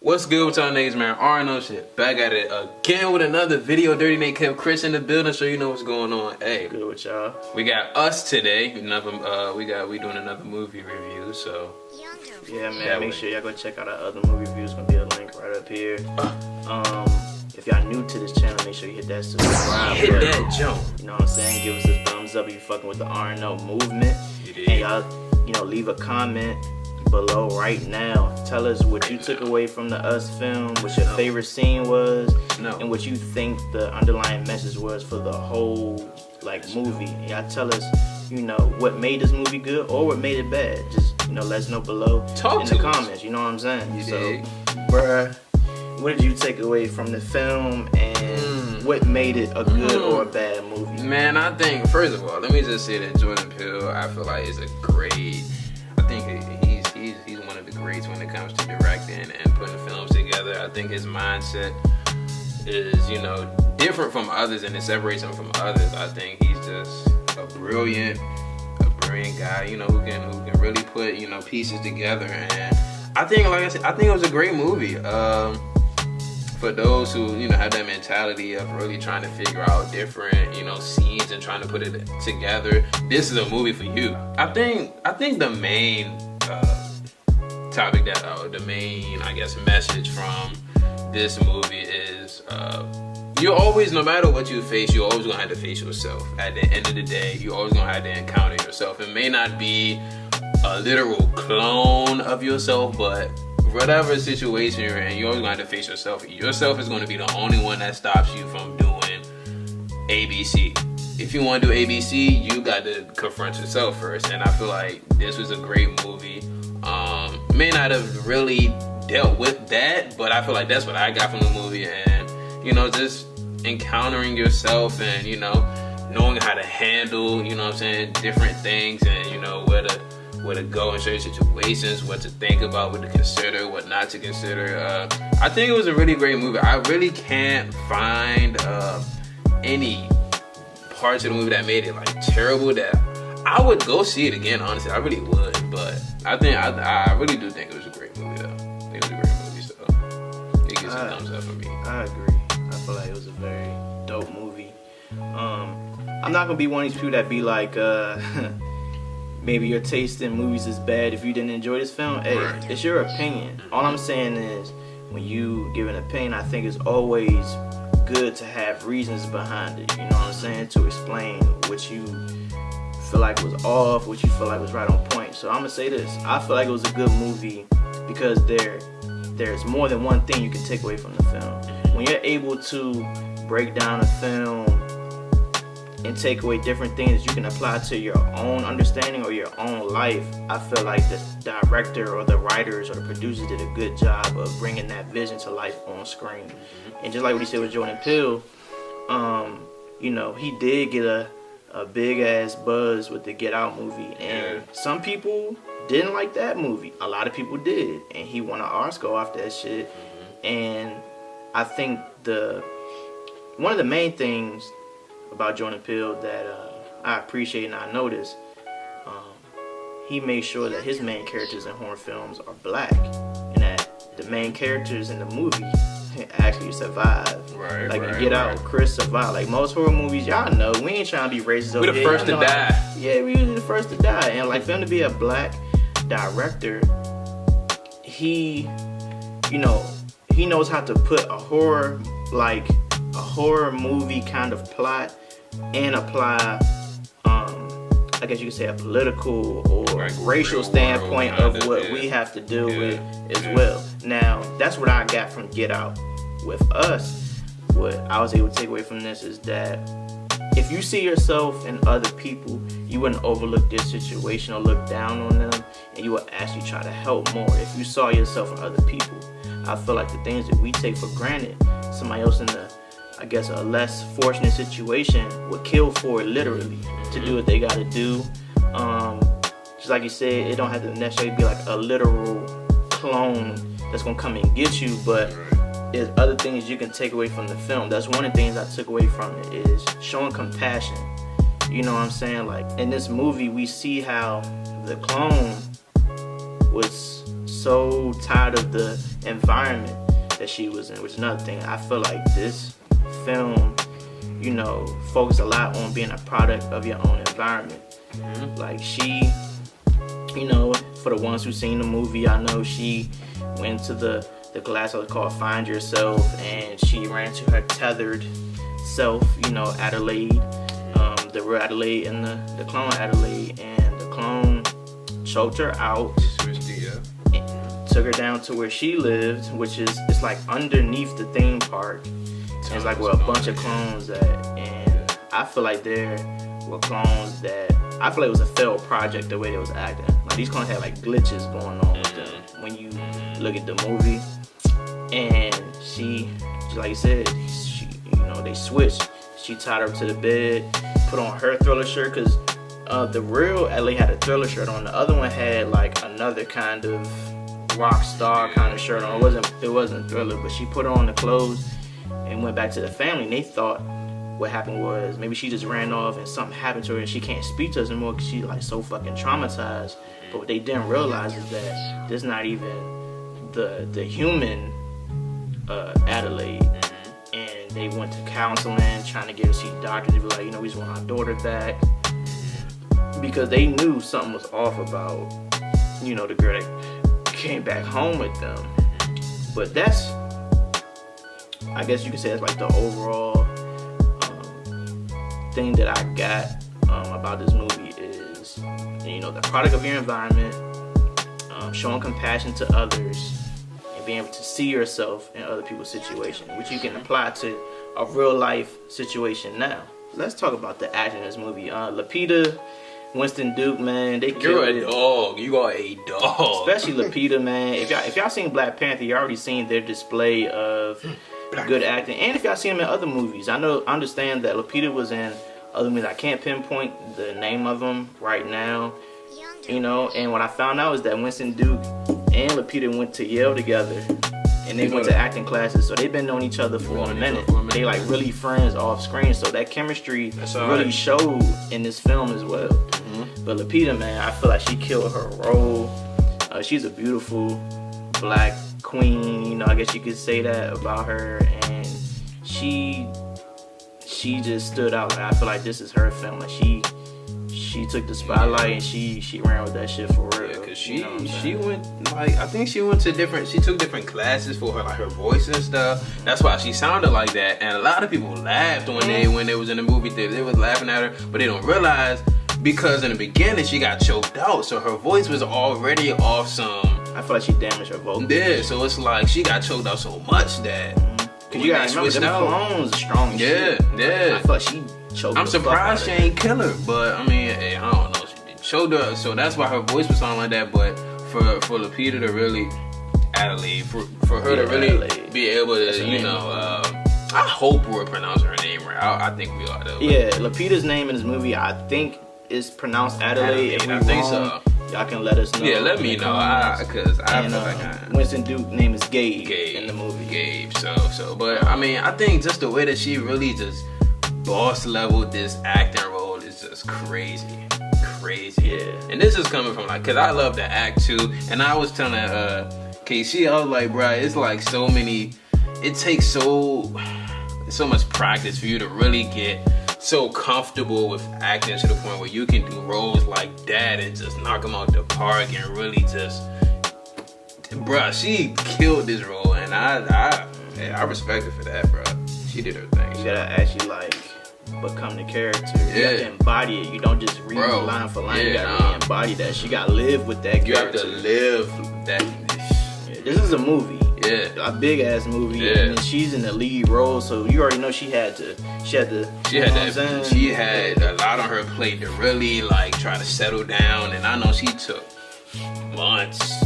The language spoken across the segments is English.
What's good with y'all niggas, man? RNO shit. Back at it again with another video. DirtyyNate, Kev, Chris in the building, so you know what's going on. Hey, good with y'all. We got us today. Another we doing another movie review, so yeah, man. Make sure y'all go check out our other movie reviews. Gonna be a link right up here. If y'all new to this channel, make sure you hit that subscribe. Hit that jump. You know what I'm saying? Give us this thumbs up if you fucking with the RNO movement. And y'all, leave a comment below right now. Tell us what you took away from the Us film, what your favorite scene was, and what you think the underlying message was for the whole movie. Y'all tell us, what made this movie good or what made it bad. Just let us know below in the comments. You know what I'm saying? So, bruh, what did you take away from the film and what made it a good or a bad movie? Man, I think first of all, let me just say that Jordan Peele, I feel like is a great. I think he's one of the greats when it comes to directing and putting films together. I think his mindset is, different from others and it separates him from others. I think he's just a brilliant guy, who can really put, pieces together. And I think, like I said, I think it was a great movie. For those who, have that mentality of really trying to figure out different, scenes and trying to put it together, this is a movie for you. I think the main topic the main, message from this movie is you always, no matter what you face, you're always gonna have to face yourself. At the end of the day, you're always gonna have to encounter yourself. It may not be a literal clone of yourself, but whatever situation you're in, you're always gonna have to face yourself. Yourself is gonna be the only one that stops you from doing ABC. If you want to do ABC, you got to confront yourself first. And I feel like this was a great movie. May not have really dealt with that, but I feel like that's what I got from the movie. And just encountering yourself and knowing how to handle different things and where to go in certain situations, what to think about, what to consider, what not to consider. I think it was a really great movie. I really can't find any parts of the movie that made it terrible that I would go see it again. Honestly, I really would. But I really do think it was a great movie though. I think it was a great movie, so it gets a thumbs up for me. I agree. I feel like it was a very dope movie. I'm not gonna be one of these people that be like, maybe your taste in movies is bad if you didn't enjoy this film. Hey, It's your opinion. All I'm saying is, when you give an opinion, I think it's always good to have reasons behind it. You know what I'm saying? To explain what you feel like was off, what you feel like was right on point. So I'm gonna say this: I feel like it was a good movie because there's more than one thing you can take away from the film. When you're able to break down a film and take away different things you can apply to your own understanding or your own life, I feel like the director or the writers or the producers did a good job of bringing that vision to life on screen. And just like what he said with Jordan Peele, he did get a big ass buzz with the Get Out movie, and some people didn't like that movie. A lot of people did, and he won an Oscar off that shit. And I think one of the main things about Jordan Peele that I appreciate and I notice, he made sure that his main characters in horror films are black, and that the main characters in the movie actually survive. In Get Out, Chris survived. Like most horror movies, y'all know, we ain't trying to be racist. We the first to die. Yeah, we usually the first to die. And for him to be a black director, he knows how to put a horror movie kind of plot and apply, I guess you could say, a political or racial standpoint of what we have to deal with as well. Now, that's what I got from Get Out. With Us, what I was able to take away from this is that if you see yourself in other people, you wouldn't overlook their situation or look down on them, and you would actually try to help more. If you saw yourself in other people, I feel like the things that we take for granted, somebody else in a less fortunate situation would kill for it, literally, to do what they gotta do. Just like you said, it don't have to necessarily be like a literal clone that's gonna come and get you, but there's other things you can take away from the film. That's one of the things I took away from it, is showing compassion. You know what I'm saying? In this movie, we see how the clone was so tired of the environment that she was in, which is another thing. I feel like this film, you know, focused a lot on being a product of your own environment. Like she, you know, for the ones who've seen the movie, I know she went to the class called Find Yourself, and she ran to her tethered self, you know, Adelaide, the real Adelaide and the clone Adelaide, and the clone choked her out, took her down to where she lived, which is, it's like underneath the theme park. It's like where a bunch of clones at, and I feel like there were clones that, I feel like it was a failed project the way they was acting. Like these clones had like glitches going on with them when you look at the movie. And she like you said, you know, they switched. She tied her up to the bed, put on her Thriller shirt, because the real Ellie had a Thriller shirt on. The other one had like another kind of rock star kind of shirt on. It wasn't Thriller, but she put on the clothes and went back to the family. And they thought what happened was maybe she just ran off and something happened to her and she can't speak to us anymore because she's like so fucking traumatized. But what they didn't realize is that this not even the human Adelaide. And they went to counseling, trying to get her to see doctors. They were like, you know, we just want our daughter back, because they knew something was off about, you know, the girl that came back home with them. But that's, I guess you could say, that's like the overall thing that I got about this movie is, you know, the product of your environment, showing compassion to others, and being able to see yourself in other people's situation, which you can apply to a real life situation now. Let's talk about the acting in this movie. Lupita, Winston Duke, man, they killed it. You're a dog. You are a dog. Especially Lupita, man. If y'all seen Black Panther, you already seen their display of good acting. And if y'all seen them in other movies, I understand that Lupita was in other movies. I can't pinpoint the name of them right now, you know. And what I found out is that Winston Duke and Lupita went to Yale together, and they went to acting classes, so they've been knowing each other for a minute. They like really friends off screen, so that chemistry really showed in this film as well. But Lupita, man, I feel like she killed her role. She's a beautiful black queen, you know, I guess you could say that about her, and she just stood out. Like, I feel like this is her film, and she took the spotlight and she ran with that shit for real. Yeah, cause she went, like, I think she took different classes for her, like her voice and stuff. That's why she sounded like that, and a lot of people laughed when they was in the movie theater. They was laughing at her, but they don't realize, because in the beginning she got choked out, so her voice was already off some. I feel like she damaged her vocal. Yeah, so it's like she got choked out so much that. Cause you gotta remember, them clones are strong as shit. Yeah. I feel like she choked. I'm surprised she ain't kill her, but I mean, hey, I don't know. She choked her, so that's why her voice was sounding like that. But for Lupita to really, Adelaide, for her to really Adelaide. Be able to, you know, I hope we're pronouncing her name right. I think we are though. Yeah, Lupita's name in this movie, I think, is pronounced Adelaide. If we think wrong, so. Y'all can let us know. Yeah, let me know. Because I feel like Winston Duke's name is Gabe in the movie. Gabe. But I mean, I think just the way that she really just boss leveled this acting role is just crazy. Yeah. And this is coming from, like, cause I love to act too. And I was telling KC, I was like, bruh, it's like so many. It takes so much practice for you to really get so comfortable with acting to the point where you can do roles like that and just knock them out the park and really just, bruh, she killed this role, and I respect her for that, bruh. She did her thing. You gotta actually like become the character. You have to embody it. You don't just read line for line. You gotta really embody that. She gotta live with that character. You have to live that. Yeah, this is a movie. Yeah, a big ass movie. Yeah, and she's in the lead role, so you already know she had a lot on her plate to really like try to settle down, and I know she took months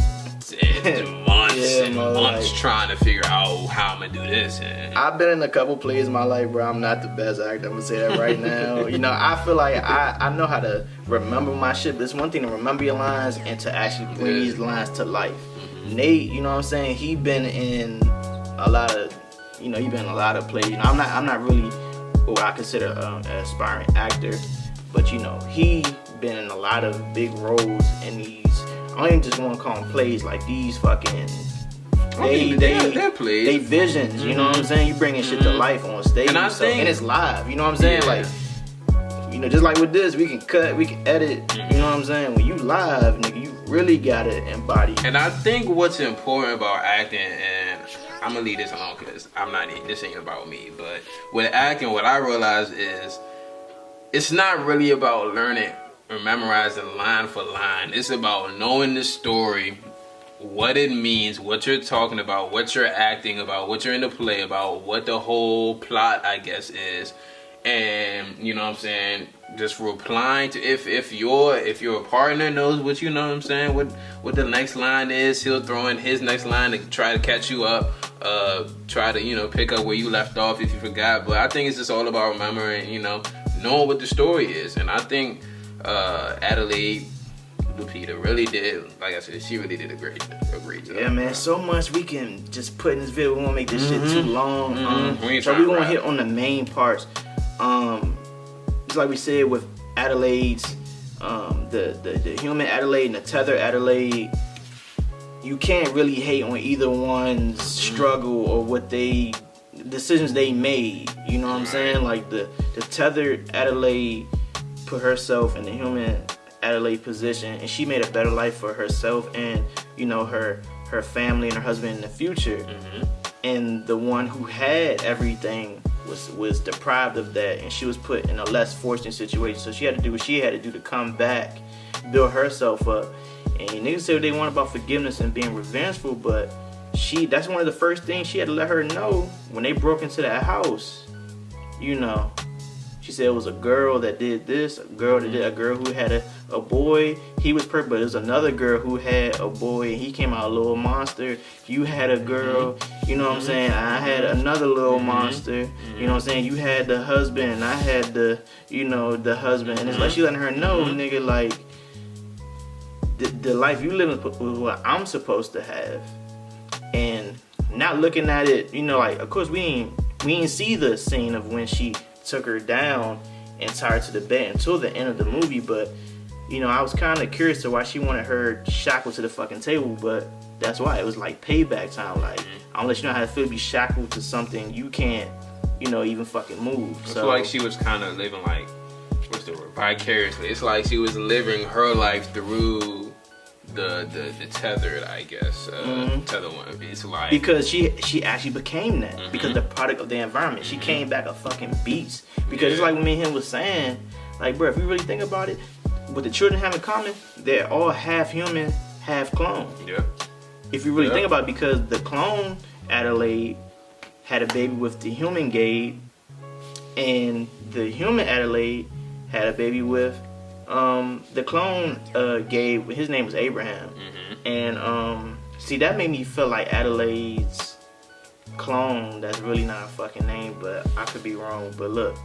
and months trying to figure out how I'm gonna do this. And I've been in a couple plays in my life, bro. I'm not the best actor. I'm gonna say that right now. You know, I feel like I know how to remember my shit, but it's one thing to remember your lines and to actually bring these lines to life. Nate, you know what I'm saying? He been in a lot of, you know, he been in a lot of plays. You know, I'm not really what I consider an aspiring actor, but you know, he been in a lot of big roles in these don't even just want to call them plays, like these fucking. They're plays. They visions, you know what I'm saying? You bringing shit to life on stage, and it's live, you know what I'm saying? Like, you know, just like with this, we can cut, we can edit, you know what I'm saying? When you live, nigga, you really gotta embody. And I think what's important about acting, and I'm gonna leave this alone because this ain't about me, but with acting, what I realize is it's not really about learning or memorizing line for line. It's about knowing the story, what it means, what you're talking about, what you're acting about, what you're in the play about, what the whole plot, I guess, is. And you know what I'm saying, just replying to if your partner knows what, you know what I'm saying, what the next line is, he'll throw in his next line to try to catch you up, try to, you know, pick up where you left off if you forgot. But I think it's just all about remembering, you know, knowing what the story is. And I think Adelaide Lupita really did, like I said, she really did a great job. Yeah, man, so much we can just put in this video. We won't make this shit too long. So we gonna hit on the main parts. Just like we said with Adelaide's, the human Adelaide and the tether Adelaide, you can't really hate on either one's struggle or what decisions they made. You know what I'm saying? Like the tethered Adelaide put herself in the human Adelaide position, and she made a better life for herself and, you know, her family and her husband in the future. And the one who had everything was deprived of that, and she was put in a less fortunate situation. So she had to do what she had to do to come back, build herself up. And niggas say what they want about forgiveness and being revengeful, but that's one of the first things she had to let her know when they broke into that house. You know, she said it was a girl that did this, a girl who had a boy. He was perfect, but there was another girl who had a boy, and he came out a little monster. You had a girl, you know what I'm saying? I had another little monster, you know what I'm saying? You had the husband, and I had the husband. And it's like she letting her know, nigga, like, the life you live is what I'm supposed to have. And not looking at it, you know, like, of course we ain't see the scene of when she took her down and tied her to the bed until the end of the movie, but you know, I was kind of curious to why she wanted her shackled to the fucking table, but that's why. It was like payback time. Like, I'm gonna let you know how it feels to be shackled to something you can't, you know, even fucking move. It's like she was kind of living, like, what's the word, vicariously. It's like she was living her life through the tethered, I guess, tether one. It's like, because she actually became that because the product of the environment. She came back a fucking beast. Because it's like what me and him was saying, like, bro, if you really think about it, what the children have in common, they're all half human, half clone. Yeah. If you really think about it, because the clone Adelaide had a baby with the human Gabe, and the human Adelaide had a baby with the clone Gabe. His name was Abraham. And see, that made me feel like Adelaide's clone, that's really not a fucking name, but I could be wrong. But look,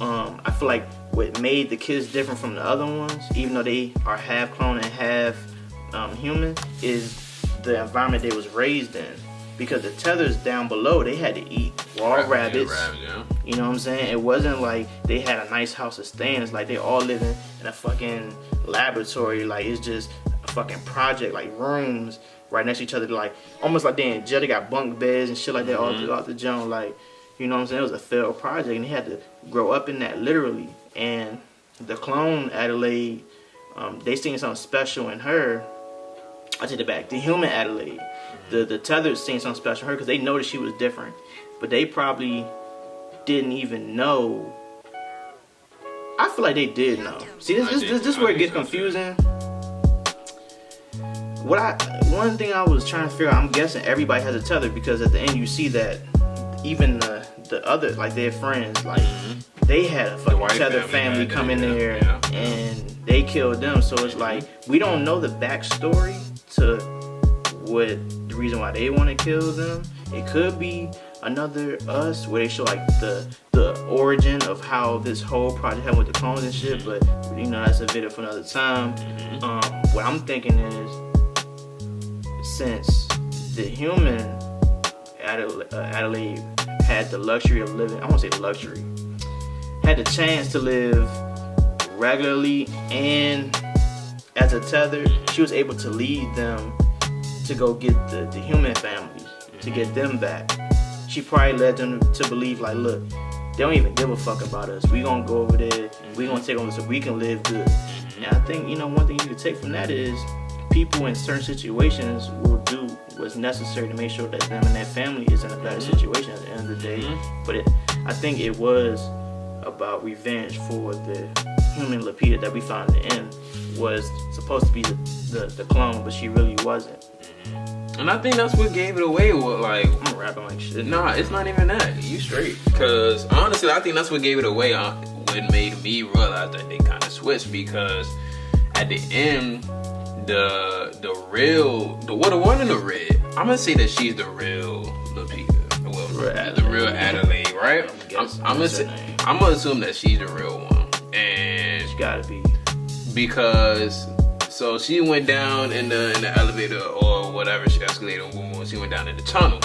I feel like what made the kids different from the other ones, even though they are half clone and half human, is the environment they was raised in. Because the tethers down below, they had to eat raw rabbits. You know what I'm saying? It wasn't like they had a nice house to stay in. It's like they all living in a fucking laboratory. Like, it's just a fucking project, like rooms right next to each other. Like, almost like they in jail. They got bunk beds and shit like that all throughout the jungle. Like, you know what I'm saying? It was a failed project, and they had to grow up in that, literally. And the clone Adelaide, they seen something special in her. I take it back. The human Adelaide, the tethers seen something special in her because they noticed she was different, but they probably didn't even know. I feel like they did know. See, this is where it gets confusing. One thing I was trying to figure out, I'm guessing everybody has a tether, because at the end you see that even the other, like, their friends, like, they had a fucking tether family come in there and they killed them. So it's like, we don't know the backstory to what the reason why they want to kill them. It could be another Us, where they show like the origin of how this whole project happened with the clones and shit, but you know, that's a video for another time. What I'm thinking is, since the human Adelaide had the luxury of living, I won't say luxury, had the chance to live regularly and as a tether, she was able to lead them to go get the human families, to get them back. She probably led them to believe, like, look, they don't even give a fuck about us. We gonna go over there, we gonna take over so we can live good. And I think, one thing you can take from that is people in certain situations will do what's necessary to make sure that them and their family is in a better situation at the end of the day. But I think it was about revenge for the human Lapita that we found in the end was supposed to be the clone, but she really wasn't. And I think that's what gave it away. I'm rapping like shit. Nah, it's not even that. You straight. Because honestly, I think that's what gave it away. What made me realize that they kind of switched, because at the end, the one in the red, I'm gonna say that she's the real Lapita. Well, the real Adelaide, right? I'm gonna assume that she's the real one, and she gotta be, because so she went down in the elevator or whatever, she escalator, when she went down in the tunnel.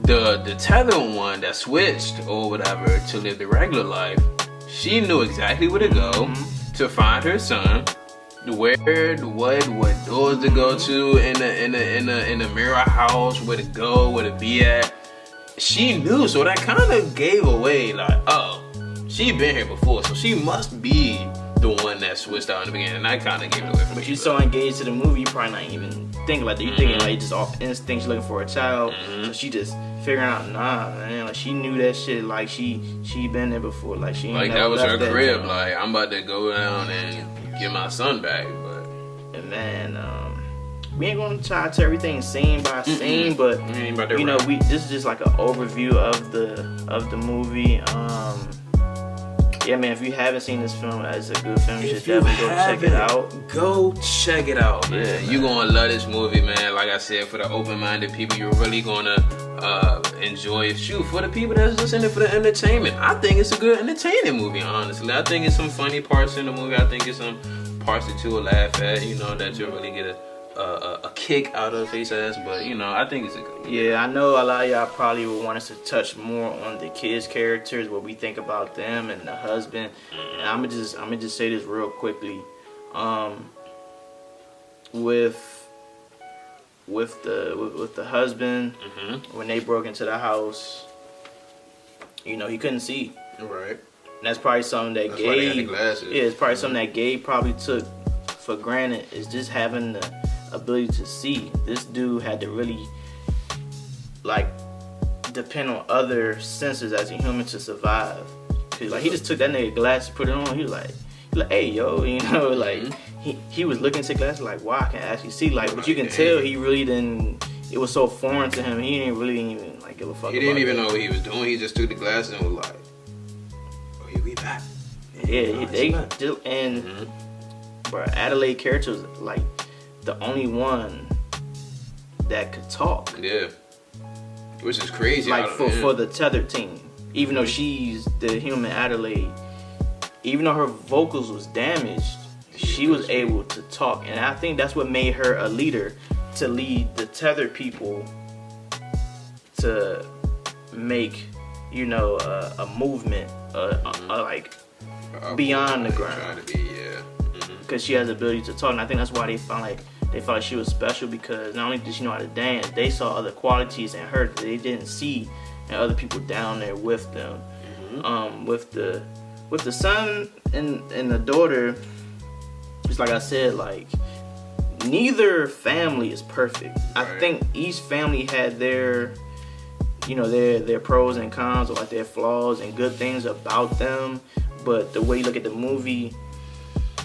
The tether one that switched or whatever to live the regular life, she knew exactly where to go to find her son, where what doors to go to in the mirror house, where to go, where to be at. She knew, so that kind of gave away, like, oh, she been here before, so she must be the one that switched out in the beginning, and that kind of gave it away from me. But you so engaged to the movie, you probably not even thinking like that. You thinking like just off instinct, she's looking for a child, so she just figuring out, nah, man, like she knew that shit, like she been there before, like she ain't like that was her crib, like I'm about to go down and get my son back, but and man, we ain't gonna try to everything scene by scene, but this is just like an overview of the movie. Yeah, man, if you haven't seen this film, it's a good film. You should definitely go check it out. Go check it out, man. You're going to love this movie, man. Like I said, for the open-minded people, you're really going to enjoy it. Shoot, for the people that's just in it for the entertainment, I think it's a good entertaining movie, honestly. I think it's some funny parts in the movie. I think it's some parts that you'll laugh at, that you'll really get a kick out of face ass, but I think it's a good movie. Yeah, I know a lot of y'all probably would want us to touch more on the kids' characters, what we think about them and the husband. And I'm gonna just say this real quickly. With the husband, when they broke into the house, he couldn't see. Right. And that's probably something that Gabe. Yeah, it's probably something that Gabe probably took for granted, is just having the ability to see. This dude had to really depend on other senses as a human to survive. Cause he just took that nigga glasses, put it on. He was like, hey yo, he was looking into glasses like, wow, I can actually see. But you can tell he really didn't. It was so foreign to him. He didn't really even give a fuck. He didn't even know what he was doing. He just took the glasses and was like, oh yeah, we back. Yeah, but Adelaide character was the only one that could talk. Yeah. Which is crazy. For the tethered team. Even though she's the human Adelaide, even though her vocals was damaged, she was able to talk. And I think that's what made her a leader, to lead the tethered people to make, a movement, beyond the ground. Because she has the ability to talk, and I think that's why they felt she was special, because not only did she know how to dance, they saw other qualities in her that they didn't see in other people down there with them. With the son and the daughter, just like I said, neither family is perfect. Right. I think each family had their pros and cons, or their flaws and good things about them. But the way you look at the movie,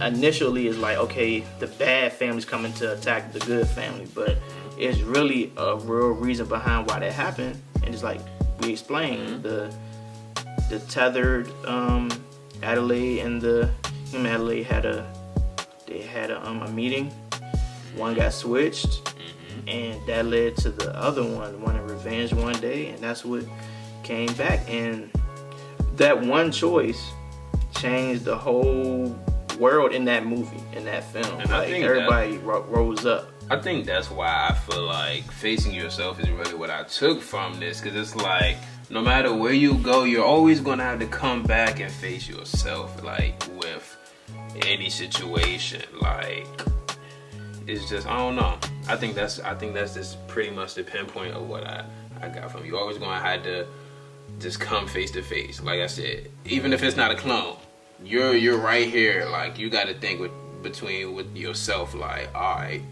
initially is okay, the bad family's coming to attack the good family, but it's really a real reason behind why that happened. And it's like we explained, the tethered Adelaide and the human Adelaide had a meeting. One got switched, and that led to the other one wanting revenge one day, and that's what came back. And that one choice changed the whole world in that movie, in that film. And I think everybody rose up. I think that's why I feel like facing yourself is really what I took from this, because it's no matter where you go, you're always gonna have to come back and face yourself, with any situation. it's just, I don't know. I think that's just pretty much the pinpoint of what I got from you. Always gonna have to just come face to face. Like I said, even if it's not a clone, you're right here. Like, you got to think with yourself. Like, all right,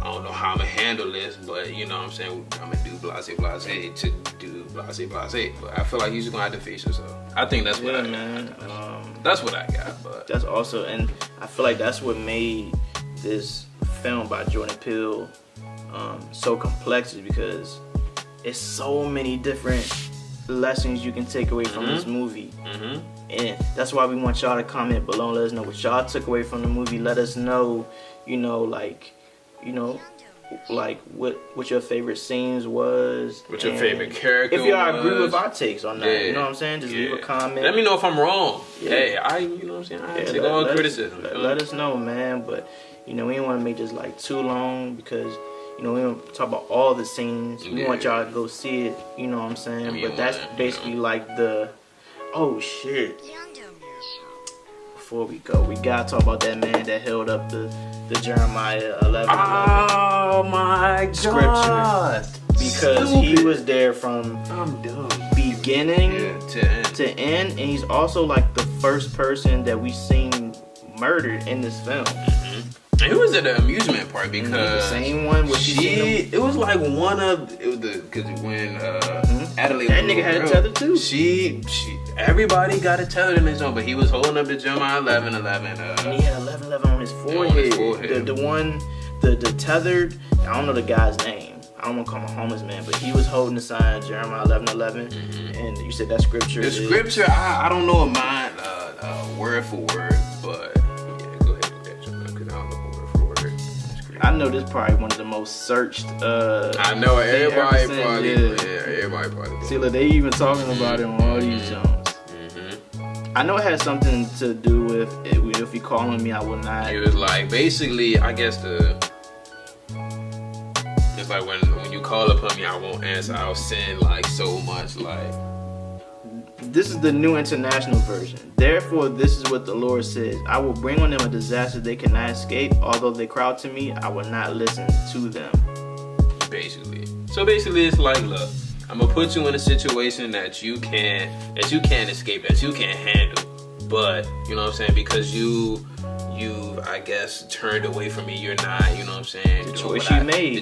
I don't know how I'm gonna handle this, but you know what I'm saying, I'm gonna do blase to do blase. But I feel like you're just gonna have to face yourself. I think that's what that's what I got. But that's also, and I feel like that's what made this film by Jordan Peele so complex, is because it's so many different lessons you can take away from this movie. And that's why we want y'all to comment below and let us know what y'all took away from the movie. Let us know, like what your favorite scenes was, what your favorite character was. If y'all agree with our takes on that, you know what I'm saying, just leave a comment. Let me know if I'm wrong. Hey, you know what I'm saying, I take all criticism. Let us know, man. But we didn't want to make this like too long, because we don't talk about all the scenes. We want y'all to go see it, you know what I'm saying? But that's basically like the, oh shit. Before we go, we gotta talk about that man that held up the Jeremiah 11. Oh my God. Scripture. Because he was there from beginning to end, and he's also like the first person that we seen murdered in this film. And it was at the amusement park, because the same one where it was like one of because when Adelaide, that nigga had a tether too. Everybody got a tether in his own, but he was holding up the Jeremiah 11:11. And he had 11:11 on his forehead. The one, the tethered. I don't know the guy's name. I don't want to call him a homeless man, but he was holding the sign Jeremiah 11:11. And you said that scripture. The scripture, I don't know mine word for word, but yeah, go ahead with that, because I don't know word for word. I know this is probably one of the most searched. I know everybody probably. See, look, they even talking about it on all these Jones. I know it has something to do with if you call on me, I will not. It was like, basically, I guess it's like when you call upon me, I won't answer. I'll sin like so much. Like, this is the New International Version. Therefore, this is what the Lord says: I will bring on them a disaster they cannot escape. Although they crowd to me, I will not listen to them. Basically, it's like, look, I'm gonna put you in a situation that you can't escape, that you can't handle. But you know what I'm saying, because you I guess turned away from me. You're not, you know what I'm saying. The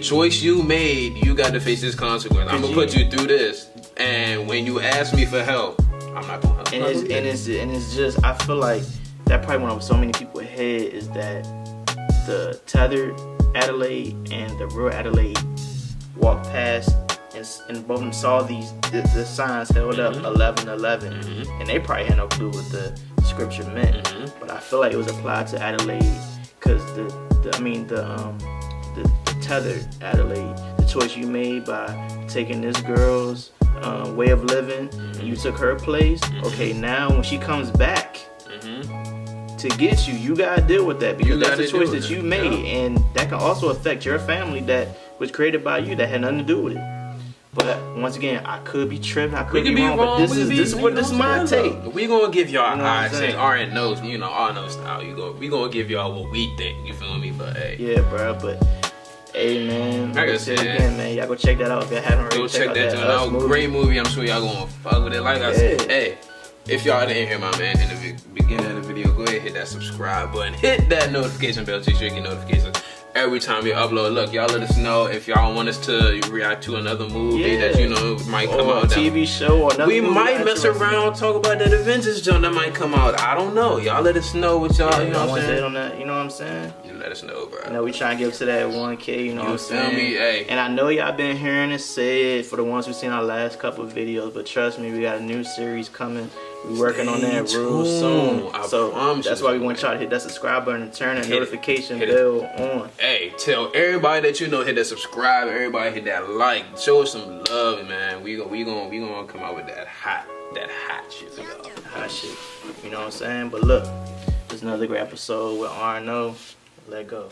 choice you made. You got to face this consequence. I'm gonna put you through this. And when you ask me for help, I'm not gonna help. And it's just, I feel like that probably went over so many people's head, is that the tethered Adelaide and the real Adelaide walked past, and both of them saw the signs held up 11:11, and they probably had no clue what the scripture meant. But I feel like it was applied to Adelaide, because the tethered Adelaide, the choice you made by taking this girl's way of living, and you took her place. Okay, now when she comes back to get you, you gotta deal with that, because that's the choice that you made, and that can also affect your family that was created by you, that had nothing to do with it. But once again, I could be tripping, I could be wrong, but this is my take. We gonna give y'all our take, R&N knows, our knows style. We gonna give y'all what we think. You feel me? But hey, yeah, bro. But hey, man, like I said again, man, y'all go check that out if y'all haven't already. Go check that out. Great movie. I'm sure y'all gonna fuck with it. Like I said, hey, if y'all didn't hear my man in the beginning of the video, go ahead, hit that subscribe button, hit that notification bell so you get notifications every time we upload. Look, y'all let us know if y'all want us to react to another movie that might come out. A TV show or another. We might mess around, talk about that Avengers joint that might come out. I don't know. Y'all let us know what y'all. You know what I'm saying? On that, you know what I'm saying? You let us know, bro. We try and get up to that 1K. You know what I'm saying? Me, hey. And I know y'all been hearing it said for the ones who seen our last couple of videos, but trust me, we got a new series coming. We're working on that real soon. So that's why we want y'all to hit that subscribe button and turn that notification bell on. Hey, tell everybody that you know, hit that subscribe. Everybody hit that like. Show us some love, man. We gonna come out with that hot shit for y'all. Hot shit. You know what I'm saying? But look, there's another great episode with R&O. Let go.